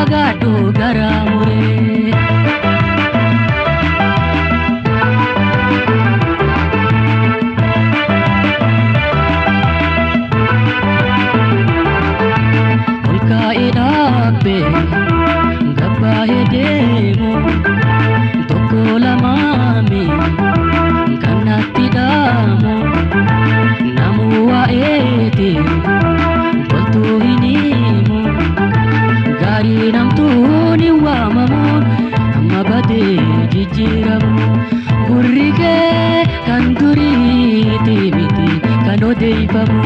fagaadhu garaa muree. Olkaa'ee dhaabbee gabbaa'ee deemu tokko lamaami kan natti dhaamu namuu waa'eeti toltuu hin himu gaarii namtuun hin waamamuun amma badee jijjiiramu gurri kee kan duriiti miti kan odeeffamu.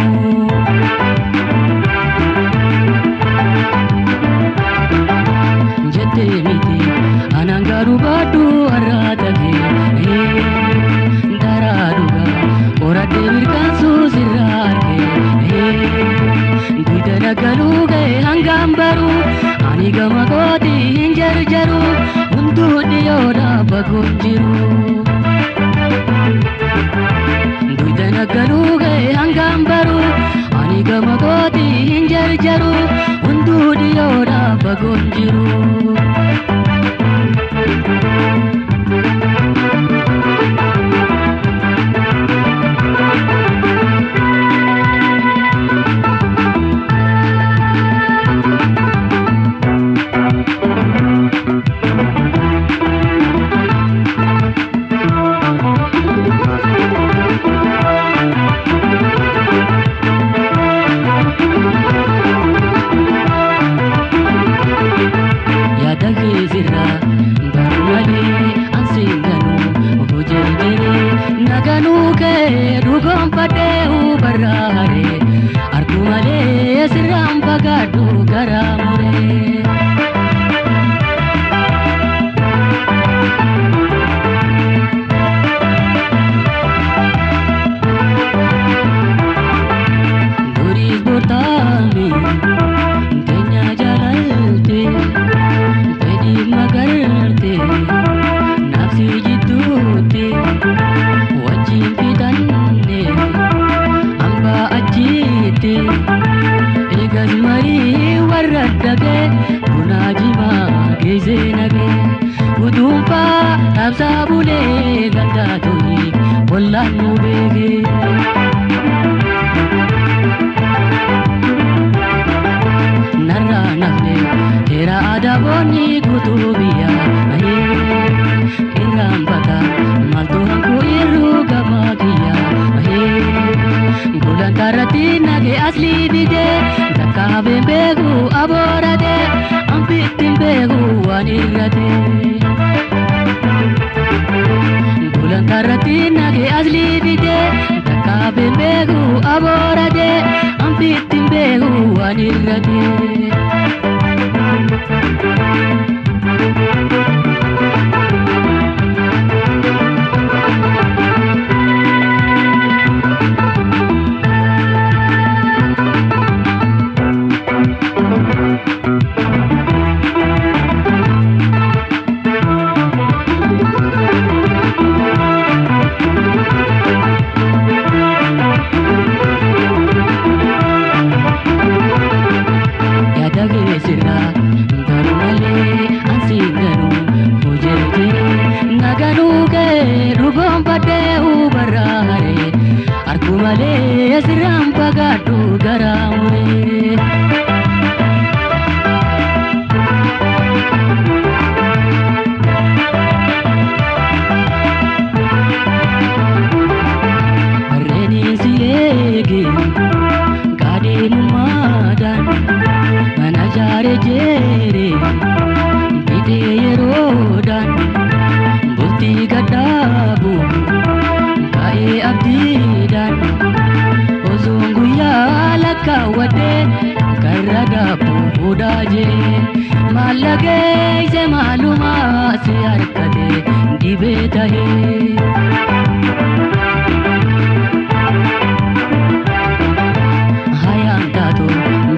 Anangarubadu aratake daraduga orade mirkansu sirarke duidana galuge hangambaru anigama godi hinjarjaru undu diyoda bagunjiru duidana galuge hangambaru anigama godi hinjarjaru undu diyoda bagunjiru.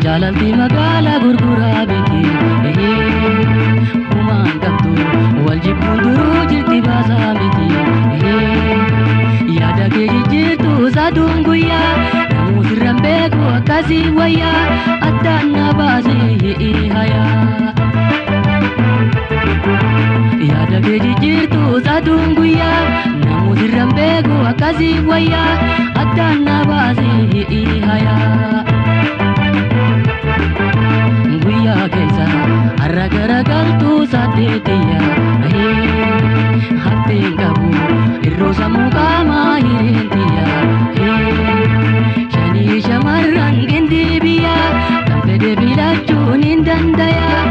Jalalti magala gurgura beti human kabdu waljibun duru jirti basa miti yada ke jirtu sadun guya namu sirrambe ko akasi waya adanna basi haya Yaada kee jijjiirtu saaduun guyyaa namoota irraan beeku akkasii wayyaa addaan na baasee hayaa. Guyyaa keessa har'a garagaltuu saateetiyyaa hafteen qabu irroo sammuu qaamaa hireentiyyaa shanii shamarran gindii biyyaa kan fedhe filachuun hin dandayaa.